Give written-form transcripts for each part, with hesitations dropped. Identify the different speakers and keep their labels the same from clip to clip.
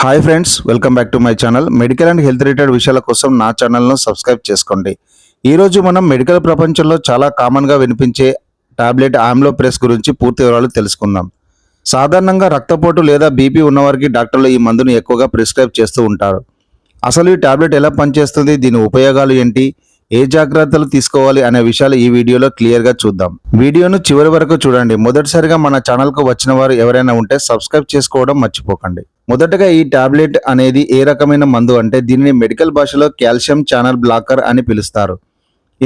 Speaker 1: Hi friends, welcome back to my channel. Medical and health related విషయాల కోసం నా ఛానల్ను సబ్స్క్రైబ్ చేసుకోండి. ఈరోజు మనం మెడికల్ ప్రపంచంలో చాలా కామన్గా వినిపించే టాబ్లెట్ ఆమ్లోప్రెస్ గురించి పూర్తి వివరాలు తెలుసుకుందాం. సాధారణంగా రక్తపోటు లేదా బీపీ ఉన్నవారికి డాక్టర్లు ఈ మందును ఎక్కువగా ప్రిస్క్రైబ్ చేస్తూ ఉంటారు. అసలు ఈ టాబ్లెట్ ఎలా పనిచేస్తుంది, దీని ఉపయోగాలు ఏంటి, ఏ జాగ్రత్తలు తీసుకోవాలి అనే విషయాలు ఈ వీడియోలో క్లియర్గా చూద్దాం. వీడియోను చివరి వరకు చూడండి. మొదటిసారిగా మన ఛానల్కు వచ్చిన వారు ఎవరైనా ఉంటే సబ్స్క్రైబ్ చేసుకోవడం మర్చిపోకండి. మొదటగా ఈ టాబ్లెట్ అనేది ఏ రకమైన మందు అంటే దీనిని మెడికల్ భాషలో కాల్షియం ఛానల్ బ్లాకర్ అని పిలుస్తారు.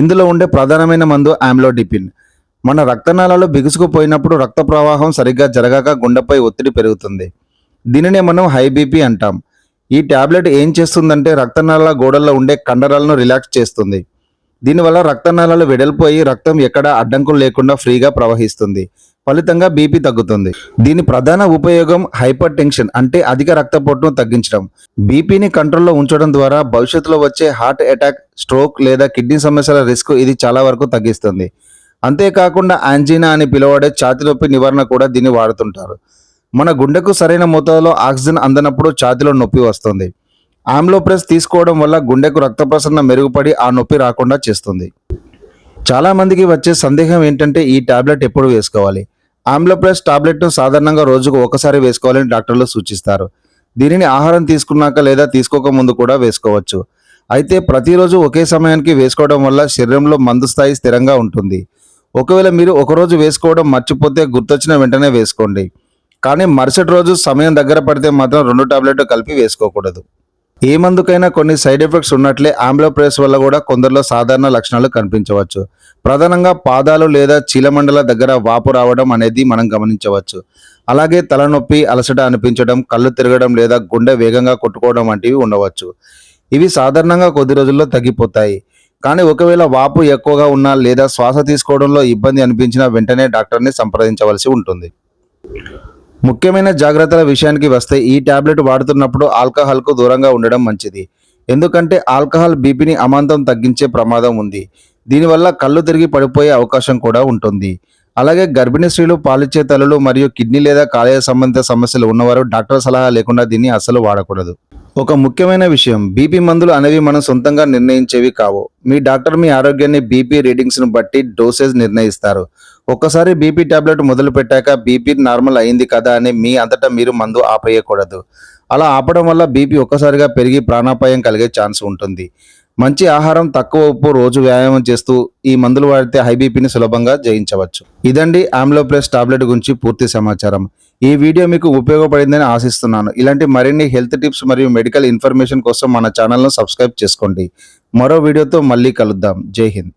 Speaker 1: ఇందులో ఉండే ప్రధానమైన మందు ఆమ్లోడిపిన్. మన రక్తనాళాలు బిగుసుకుపోయినప్పుడు రక్త ప్రవాహం సరిగ్గా జరగాక గుండెపై ఒత్తిడి పెరుగుతుంది. దీనినే మనం హై బీపీ అంటాం. ఈ టాబ్లెట్ ఏం చేస్తుందంటే రక్తనాళాల గోడల్లో ఉండే కండరాలను రిలాక్స్ చేస్తుంది. దీనివల్ల రక్తనాళాలు వెడల్పోయి రక్తం ఎక్కడ అడ్డంకులు లేకుండా ఫ్రీగా ప్రవహిస్తుంది. ఫలితంగా బీపీ తగ్గుతుంది. దీని ప్రధాన ఉపయోగం హైపర్ టెన్షన్ అంటే అధిక రక్తపోటును తగ్గించడం. బీపీని కంట్రోల్లో ఉంచడం ద్వారా భవిష్యత్తులో వచ్చే హార్ట్ అటాక్, స్ట్రోక్ లేదా కిడ్నీ సమస్యల రిస్క్ ఇది చాలా వరకు తగ్గిస్తుంది. అంతేకాకుండా యాంజీనా అని పిలువబడే ఛాతీ నొప్పి నివారణ కూడా దీన్ని వాడుతుంటారు. మన గుండెకు సరైన మోతాదులో ఆక్సిజన్ అందనప్పుడు ఛాతీలో నొప్పి వస్తుంది. ఆమ్లోప్రెస్ తీసుకోవడం వల్ల గుండెకు రక్త ప్రసరణ మెరుగుపడి ఆ నొప్పి రాకుండా చేస్తుంది. చాలామందికి వచ్చే సందేహం ఏంటంటే ఈ టాబ్లెట్ ఎప్పుడు వేసుకోవాలి. ఆమ్లోప్రెస్ టాబ్లెట్ను సాధారణంగా రోజుకు ఒకసారి వేసుకోవాలని డాక్టర్లు సూచిస్తారు. దీనిని ఆహారం తీసుకున్నాక లేదా తీసుకోక ముందు కూడా వేసుకోవచ్చు. అయితే ప్రతిరోజు ఒకే సమయానికి వేసుకోవడం వల్ల శరీరంలో మందు స్థాయి స్థిరంగా ఉంటుంది. ఒకవేళ మీరు ఒకరోజు వేసుకోవడం మర్చిపోతే గుర్తొచ్చిన వెంటనే వేసుకోండి. కానీ మరుసటి రోజు సమయం దగ్గర పడితే మాత్రం 2 టాబ్లెట్లు కలిపి వేసుకోకూడదు. ఏ మందుకైనా కొన్ని సైడ్ ఎఫెక్ట్స్ ఉన్నట్లే ఆమ్లోప్రెస్ వల్ల కూడా కొందరిలో సాధారణ లక్షణాలు కనిపించవచ్చు. ప్రధానంగా పాదాలు లేదా చీలమండల దగ్గర వాపు రావడం అనేది మనం గమనించవచ్చు. అలాగే తలనొప్పి, అలసట అనిపించడం, కళ్ళు తిరగడం లేదా గుండె వేగంగా కొట్టుకోవడం వంటివి ఉండవచ్చు. ఇవి సాధారణంగా కొద్ది రోజుల్లో తగ్గిపోతాయి. కానీ ఒకవేళ వాపు ఎక్కువగా ఉన్నా లేదా శ్వాస తీసుకోవడంలో ఇబ్బంది అనిపించినా వెంటనే డాక్టర్ని సంప్రదించవలసి ఉంటుంది. ముఖ్యమైన జాగ్రత్తల విషయానికి వస్తే ఈ టాబ్లెట్ వాడుతున్నప్పుడు ఆల్కహాల్కు దూరంగా ఉండడం మంచిది. ఎందుకంటే ఆల్కహాల్ బీపీని అమాంతం తగ్గించే ప్రమాదం ఉంది. దీనివల్ల కళ్ళు తిరిగి పడిపోయే అవకాశం కూడా ఉంటుంది. అలాగే గర్భిణీ స్త్రీలు, పాలిచ్చే తల్లులు మరియు కిడ్నీ లేదా కాలేయ సంబంధిత సమస్యలు ఉన్నవారు డాక్టర్ సలహా లేకుండా దీన్ని అస్సలు వాడకూడదు. ఒక ముఖ్యమైన విషయం, బీపీ మందులు అనేవి మనం సొంతంగా నిర్ణయించేవి కావు. మీ డాక్టర్ మీ ఆరోగ్యాన్ని బీపీ రీడింగ్స్ను బట్టి డోసేజ్ నిర్ణయిస్తారు. ఒక్కసారి బీపీ టాబ్లెట్ మొదలు పెట్టాక బీపీ నార్మల్ అయింది కదా అని మీ అంతటా మీరు మందు ఆపేయకూడదు. అలా ఆపడం వల్ల బీపీ ఒక్కసారిగా పెరిగి ప్రాణాపాయం కలిగే ఛాన్స్ ఉంటుంది. మంచి ఆహారం, తక్కువ ఉప్పు, రోజు వ్యాయామం చేస్తూ ఈ మందులు వాడితే హై బీపీని సులభంగా జయించవచ్చు. ఇదండి ఆమ్లోప్రెస్ టాబ్లెట్ గురించి పూర్తి సమాచారం. ఈ వీడియో మీకు ఉపయోగపడిందని ఆశిస్తున్నాను. ఇలాంటి మరిన్ని హెల్త్ టిప్స్ మరియు మెడికల్ ఇన్ఫర్మేషన్ కోసం మన ఛానల్ను సబ్స్క్రైబ్ చేసుకోండి. మరో వీడియోతో మళ్ళీ కలుద్దాం. జై హింద్.